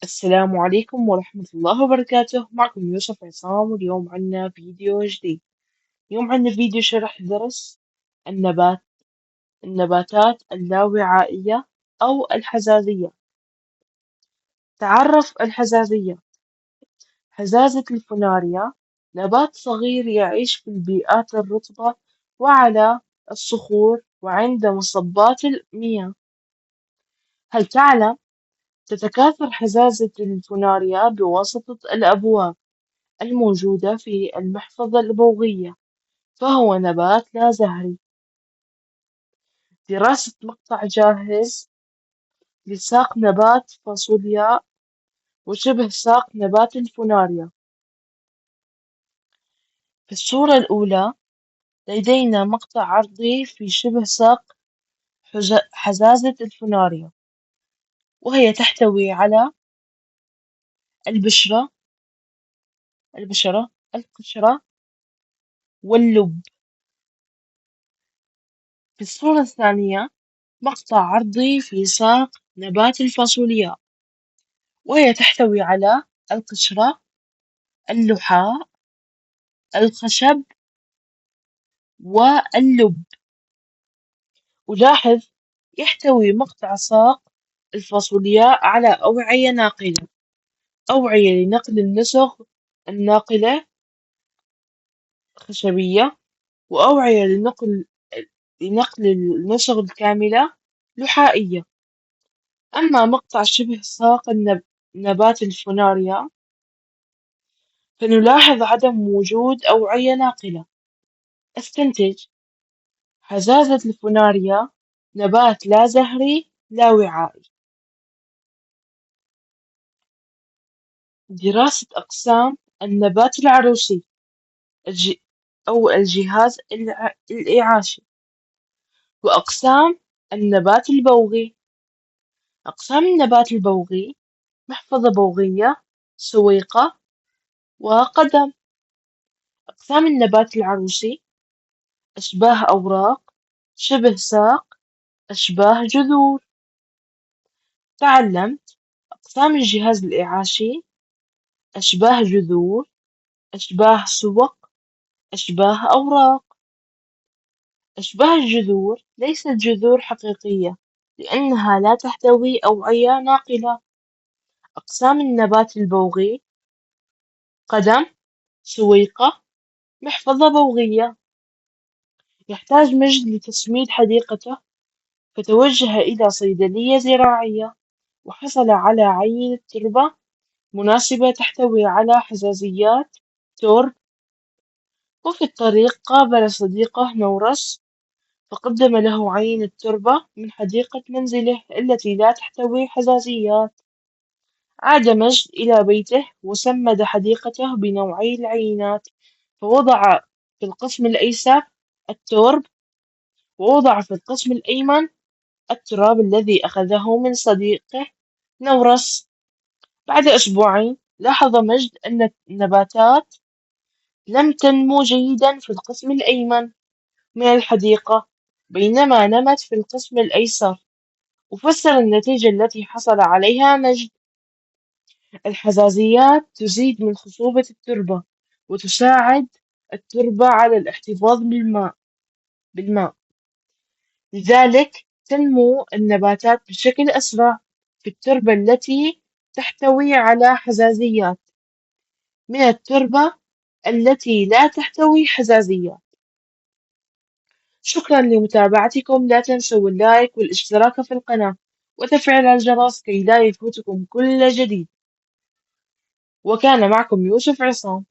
السلام عليكم ورحمة الله وبركاته. معكم يوسف عصام، واليوم عنا فيديو جديد. اليوم عنا فيديو شرح درس النبات النباتات اللاوعائية أو الحزازية. تعرف الحزازية. حزازة الفوناريا نبات صغير يعيش في البيئات الرطبة وعلى الصخور وعند مصبات المياه. هل تعلم تتكاثر حزازة الفوناريا بواسطة الأبواب الموجودة في المحفظة البوغية، فهو نبات لا زهري. دراسة مقطع جاهز لساق نبات فاصوليا وشبه ساق نبات الفوناريا. في الصورة الأولى لدينا مقطع عرضي في شبه ساق حزازة الفوناريا، وهي تحتوي على البشرة القشرة واللب. في الصورة الثانية مقطع عرضي في ساق نبات الفاصوليا، وهي تحتوي على القشرة، اللحاء، الخشب واللب. ولاحظ يحتوي مقطع ساق الفاصوليا على أوعية ناقلة، أوعية لنقل النسغ الناقلة خشبية، وأوعية لنقل النسغ الكاملة لحائية. أما مقطع شبه ساق نبات الفوناريا فنلاحظ عدم وجود أوعية ناقلة. استنتج: حزازة الفوناريا نبات لا زهري لا وعائي. دراسة أقسام النبات العروسي أو الجهاز الإعاشي، وأقسام النبات البوغي. أقسام النبات البوغي: محفظة بوغية، سويقة، وقدم. أقسام النبات العروسي: أشباه أوراق، شبه ساق، أشباه جذور. تعلمت أقسام الجهاز الإعاشي: أشباه جذور، أشباه سوق، أشباه أوراق. أشباه الجذور ليست جذور حقيقية لأنها لا تحتوي أوعية ناقلة. أقسام النبات البوغي: قدم، سويقة، محفظة بوغية. يحتاج مجد لتسميد حديقته، فتوجه إلى صيدلية زراعية وحصل على عينة تربة مناسبة تحتوي على حزازيات ترب. وفي الطريق قابل صديقه نورس فقدم له عينة تربة من حديقة منزله التي لا تحتوي حزازيات. عاد مجد إلى بيته وسمد حديقته بنوعي العينات، فوضع في القسم الأيسر الترب، ووضع في القسم الأيمن التراب الذي أخذه من صديقه نورس. بعد أسبوعين لاحظ مجد أن النباتات لم تنمو جيدا في القسم الأيمن من الحديقة، بينما نمت في القسم الأيسر. وفسر النتيجة التي حصل عليها مجد: الحزازيات تزيد من خصوبة التربة وتساعد التربة على الاحتفاظ بالماء، لذلك تنمو النباتات بشكل أسرع في التربة التي تحتوي على حزازيات من التربة التي لا تحتوي حزازيات. شكرا لمتابعتكم. لا تنسوا اللايك والاشتراك في القناة وتفعيل الجرس كي لا يفوتكم كل جديد. وكان معكم يوسف عصام.